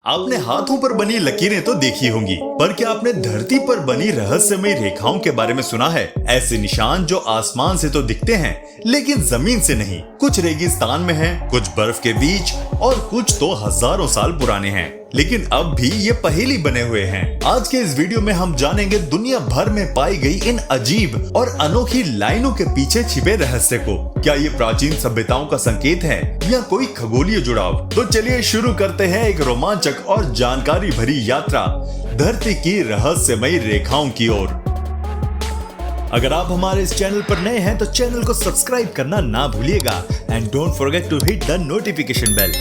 आपने हाथों पर बनी लकीरें तो देखी होंगी, पर क्या आपने धरती पर बनी रहस्यमयी रेखाओं के बारे में सुना है? ऐसे निशान जो आसमान से तो दिखते हैं लेकिन जमीन से नहीं। कुछ रेगिस्तान में हैं, कुछ बर्फ के बीच और कुछ तो हजारों साल पुराने हैं, लेकिन अब भी ये पहेली बने हुए हैं। आज के इस वीडियो में हम जानेंगे दुनिया भर में पाई गई इन अजीब और अनोखी लाइनों के पीछे छिपे रहस्य को। क्या ये प्राचीन सभ्यताओं का संकेत है या कोई खगोलीय जुड़ाव? तो चलिए शुरू करते हैं एक रोमांचक और जानकारी भरी यात्रा धरती की रहस्यमयी रेखाओं की ओर। अगर आप हमारे इस चैनल पर नए हैं तो चैनल को सब्सक्राइब करना ना भूलिएगा and don't forget to hit the notification bell.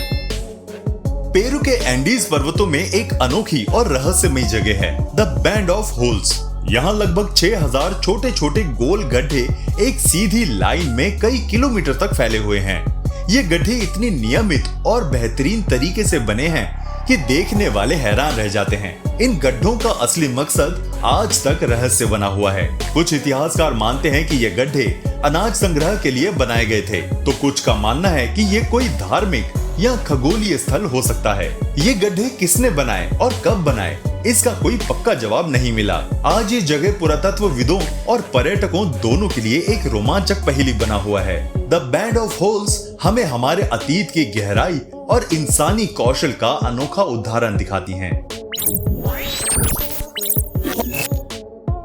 Peru के एंडीज पर्वतों में एक अनोखी और रहस्यमयी जगह है, द बैंड ऑफ होल्स। यहाँ लगभग 6000 छोटे छोटे गोल गड्ढे एक सीधी लाइन में कई किलोमीटर तक फैले हुए हैं। ये गड्ढे इतनी नियमित और बेहतरीन तरीके से बने हैं कि देखने वाले हैरान रह जाते हैं। इन गड्ढों का असली मकसद आज तक रहस्य बना हुआ है। कुछ इतिहासकार मानते हैं कि ये गड्ढे अनाज संग्रह के लिए बनाए गए थे, तो कुछ का मानना है कि ये कोई धार्मिक या खगोलीय स्थल हो सकता है। ये गड्ढे किसने बनाए और कब बनाए, इसका कोई पक्का जवाब नहीं मिला। आज ये जगह पुरातत्वविदों और पर्यटकों दोनों के लिए एक रोमांचक पहेली बना हुआ है। द बैंड ऑफ होल्स हमें हमारे अतीत की गहराई और इंसानी कौशल का अनोखा उदाहरण दिखाती हैं।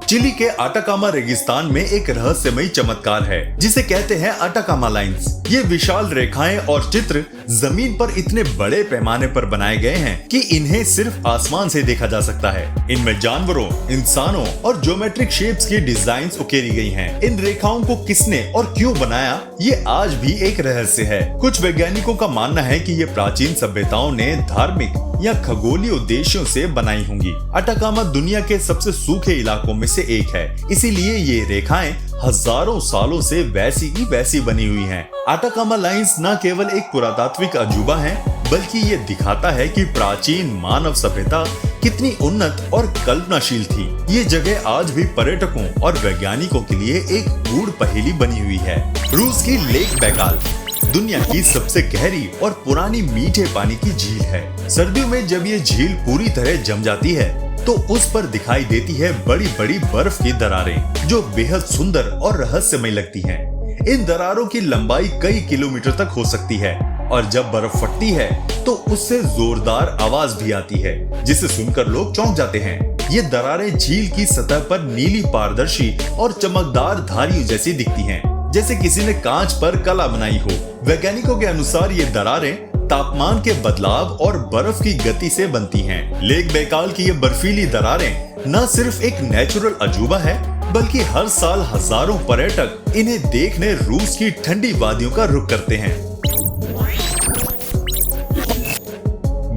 चिली के अटाकामा रेगिस्तान में एक रहस्यमयी चमत्कार है जिसे कहते हैं अटाकामा लाइंस। ये विशाल रेखाएं और चित्र जमीन पर इतने बड़े पैमाने पर बनाए गए हैं कि इन्हें सिर्फ आसमान से देखा जा सकता है। इनमें जानवरों, इंसानों और ज्योमेट्रिक शेप्स की डिजाइन्स उकेरी गई हैं। इन रेखाओं को किसने और क्यों बनाया, ये आज भी एक रहस्य है। कुछ वैज्ञानिकों का मानना है कि ये प्राचीन सभ्यताओं ने धार्मिक या खगोलीय उद्देश्यों से बनाई होंगी। अटाकामा दुनिया के सबसे सूखे इलाकों में से एक है, इसीलिए ये रेखाएं हजारों सालों से वैसी की वैसी बनी हुई हैं। अटाकामा लाइंस न केवल एक पुरातात्विक अजूबा है, बल्कि ये दिखाता है कि प्राचीन मानव सभ्यता कितनी उन्नत और कल्पनाशील थी। ये जगह आज भी पर्यटकों और वैज्ञानिकों के लिए एक गूढ़ पहेली बनी हुई है। रूस की लेक बैकाल दुनिया की सबसे गहरी और पुरानी मीठे पानी की झील है। सर्दियों में जब ये झील पूरी तरह जम जाती है तो उस पर दिखाई देती है बड़ी बड़ी बर्फ की दरारें जो बेहद सुंदर और रहस्यमय लगती हैं। इन दरारों की लंबाई कई किलोमीटर तक हो सकती है और जब बर्फ फटती है तो उससे जोरदार आवाज भी आती है जिसे सुनकर लोग चौंक जाते हैं। ये दरारें झील की सतह पर नीली पारदर्शी और चमकदार धारियों जैसी दिखती हैं, जैसे किसी ने कांच पर कला बनाई हो। वैज्ञानिकों के अनुसार ये दरारें तापमान के बदलाव और बर्फ की गति से बनती हैं। लेक बैकाल की ये बर्फीली दरारें न सिर्फ एक नेचुरल अजूबा है, बल्कि हर साल हजारों पर्यटक इन्हें देखने रूस की ठंडी वादियों का रुख करते हैं।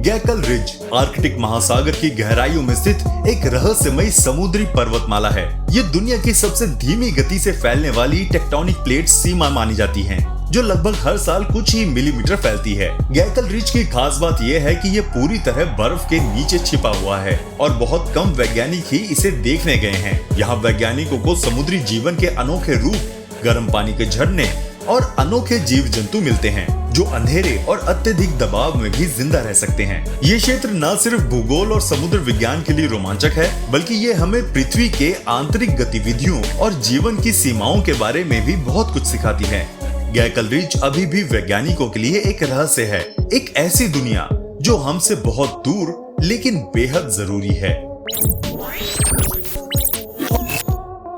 गैकल रिज आर्कटिक महासागर की गहराइयों में स्थित एक रहस्यमयी समुद्री पर्वतमाला है। ये दुनिया की सबसे धीमी गति से फैलने वाली टेक्टोनिक प्लेट सीमा मानी जाती हैं, जो लगभग हर साल कुछ ही मिलीमीटर फैलती है। गैकल रिज की खास बात यह है कि ये पूरी तरह बर्फ के नीचे छिपा हुआ है और बहुत कम वैज्ञानिक ही इसे देखने गए हैं। यहाँ वैज्ञानिकों को समुद्री जीवन के अनोखे रूप, गर्म पानी के झरने और अनोखे जीव जंतु मिलते हैं जो अंधेरे और अत्यधिक दबाव में भी जिंदा रह सकते हैं। ये क्षेत्र न सिर्फ भूगोल और समुद्र विज्ञान के लिए रोमांचक है, बल्कि ये हमें पृथ्वी के आंतरिक गतिविधियों और जीवन की सीमाओं के बारे में भी बहुत कुछ सिखाती है। गैकल रिज अभी भी वैज्ञानिकों के लिए एक रहस्य है, एक ऐसी दुनिया जो हमसे बहुत दूर लेकिन बेहद जरूरी है।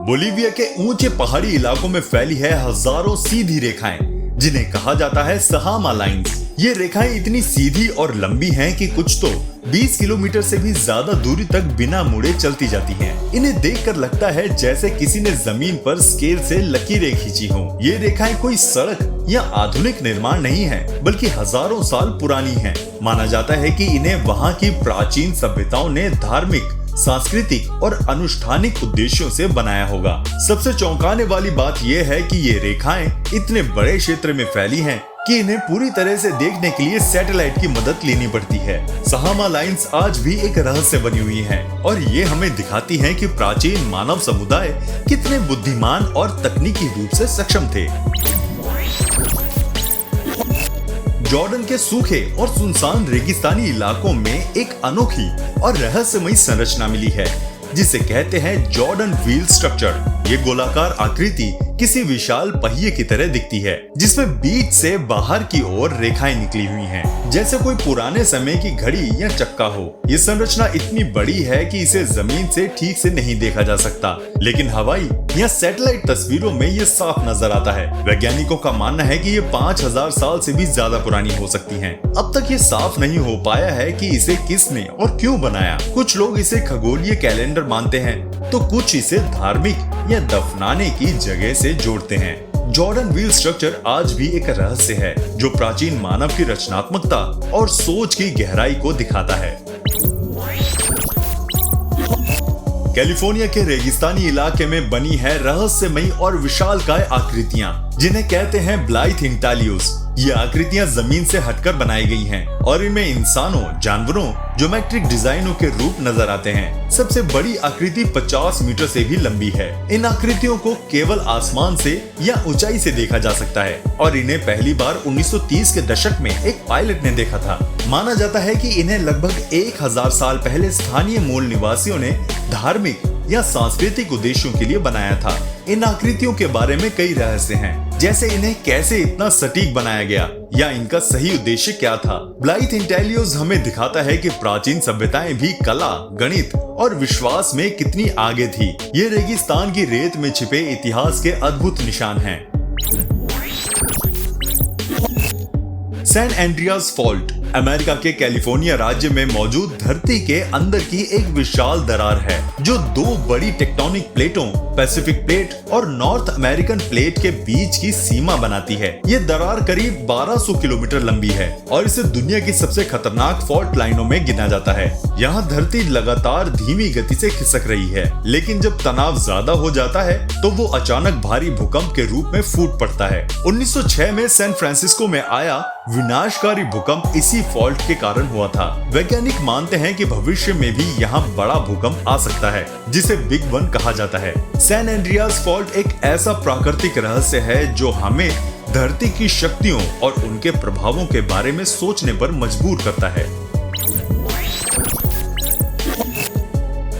बोलीविया के ऊंचे पहाड़ी इलाकों में फैली है हजारों सीधी रेखाएं जिन्हें कहा जाता है सहामा लाइंस। ये रेखाएं इतनी सीधी और लंबी हैं कि कुछ तो 20 किलोमीटर से भी ज्यादा दूरी तक बिना मुड़े चलती जाती हैं। इन्हें देखकर लगता है जैसे किसी ने जमीन पर स्केल से लकीरें खींची हों। ये रेखाएं कोई सड़क या आधुनिक निर्माण नहीं है, बल्कि हजारों साल पुरानी हैं। माना जाता है कि इन्हें वहाँ की प्राचीन सभ्यताओं ने धार्मिक, सांस्कृतिक और अनुष्ठानिक उद्देश्यों से बनाया होगा। सबसे चौंकाने वाली बात यह है कि ये रेखाएं इतने बड़े क्षेत्र में फैली हैं कि इन्हें पूरी तरह से देखने के लिए सैटेलाइट की मदद लेनी पड़ती है। सहामा लाइंस आज भी एक रहस्य बनी हुई हैं और ये हमें दिखाती हैं कि प्राचीन मानव समुदाय कितने बुद्धिमान और तकनीकी रूप से सक्षम थे। जॉर्डन के सूखे और सुनसान रेगिस्तानी इलाकों में एक अनोखी और रहस्यमयी संरचना मिली है जिसे कहते हैं जॉर्डन व्हील स्ट्रक्चर। ये गोलाकार आकृति किसी विशाल पहिए की तरह दिखती है जिसमें बीच से बाहर की ओर रेखाएं निकली हुई हैं, जैसे कोई पुराने समय की घड़ी या चक्का हो। ये संरचना इतनी बड़ी है कि इसे जमीन से ठीक से नहीं देखा जा सकता, लेकिन हवाई या सैटेलाइट तस्वीरों में ये साफ नजर आता है। वैज्ञानिकों का मानना है कि ये 5000 साल से भी ज्यादा पुरानी हो सकती हैं। अब तक ये साफ नहीं हो पाया है कि इसे किसने और क्यों बनाया। कुछ लोग इसे खगोलीय कैलेंडर मानते हैं, तो कुछ इसे धार्मिक या दफनाने की जगह से जोड़ते हैं। जॉर्डन व्हील स्ट्रक्चर आज भी एक रहस्य है जो प्राचीन मानव की रचनात्मकता और सोच की गहराई को दिखाता है। कैलिफोर्निया के रेगिस्तानी इलाके में बनी है रहस्यमयी और विशालकाय आकृतियां जिन्हें कहते हैं ब्लाइथ इंटालियोस। ये आकृतियां जमीन से हटकर बनाई गई हैं और इनमें इंसानों, जानवरों, ज्योमेट्रिक डिजाइनों के रूप नजर आते हैं। सबसे बड़ी आकृति 50 मीटर से भी लंबी है। इन आकृतियों को केवल आसमान से या ऊंचाई से देखा जा सकता है और इन्हें पहली बार 1930 के दशक में एक पायलट ने देखा था। माना जाता है कि इन्हें लगभग 1000 साल पहले स्थानीय मूल निवासियों ने धार्मिक या सांस्कृतिक उद्देश्यों के लिए बनाया था। इन आकृतियों के बारे में कई रहस्य हैं, जैसे इन्हें कैसे इतना सटीक बनाया गया या इनका सही उद्देश्य क्या था। ब्लाइथ इंटालियोस हमें दिखाता है कि प्राचीन सभ्यताएं भी कला, गणित और विश्वास में कितनी आगे थी। ये रेगिस्तान की रेत में छिपे इतिहास के अद्भुत निशान हैं। सैन एंड्रियास फॉल्ट अमेरिका के कैलिफोर्निया राज्य में मौजूद धरती के अंदर की एक विशाल दरार है जो दो बड़ी टेक्टोनिक प्लेटों, पैसिफिक प्लेट और नॉर्थ अमेरिकन प्लेट के बीच की सीमा बनाती है। ये दरार करीब 1200 किलोमीटर लंबी है और इसे दुनिया की सबसे खतरनाक फॉल्ट लाइनों में गिना जाता है। यहाँ धरती लगातार धीमी गति से खिसक रही है, लेकिन जब तनाव ज्यादा हो जाता है तो वो अचानक भारी भूकंप के रूप में फूट पड़ता है। 1906 में सैन फ्रांसिस्को में आया विनाशकारी भूकंप इसी फॉल्ट के कारण हुआ था। वैज्ञानिक मानते हैं कि भविष्य में भी यहाँ बड़ा भूकंप आ सकता है जिसे बिग वन कहा जाता है। सैन एंड्रियास फॉल्ट एक ऐसा प्राकृतिक रहस्य है जो हमें धरती की शक्तियों और उनके प्रभावों के बारे में सोचने पर मजबूर करता है।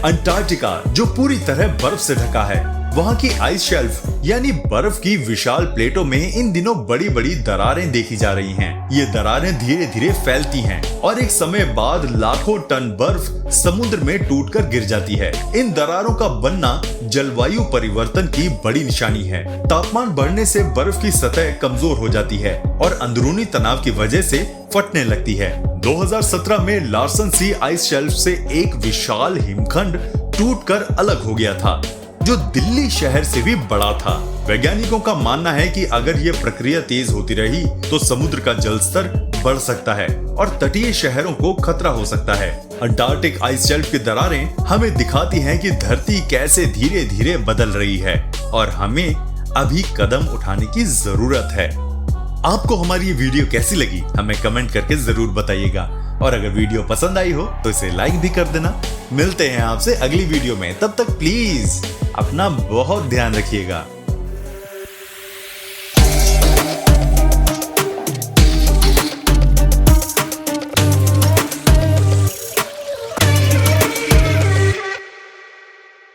अंटार्कटिका जो पूरी तरह बर्फ से ढका है, वहाँ की आइस शेल्फ यानी बर्फ की विशाल प्लेटों में इन दिनों बड़ी बड़ी दरारें देखी जा रही हैं। ये दरारें धीरे धीरे फैलती हैं और एक समय बाद लाखों टन बर्फ समुद्र में टूटकर गिर जाती है। इन दरारों का बनना जलवायु परिवर्तन की बड़ी निशानी है। तापमान बढ़ने से बर्फ की सतह कमजोर हो जाती है और अंदरूनी तनाव की वजह से फटने लगती है। 2017 में लार्सन सी आइस शेल्फ से एक विशाल हिमखंड टूटकर अलग हो गया था जो दिल्ली शहर से भी बड़ा था। वैज्ञानिकों का मानना है कि अगर ये प्रक्रिया तेज होती रही तो समुद्र का जल स्तर बढ़ सकता है और तटीय शहरों को खतरा हो सकता है। अंटार्कटिक आइस शेल्फ की दरारें हमें दिखाती हैं कि धरती कैसे धीरे धीरे बदल रही है और हमें अभी कदम उठाने की जरूरत है। आपको हमारी ये वीडियो कैसी लगी हमें कमेंट करके जरूर बताइएगा और अगर वीडियो पसंद आई हो तो इसे लाइक भी कर देना। मिलते हैं आपसे अगली वीडियो में, तब तक प्लीज अपना बहुत ध्यान रखिएगा।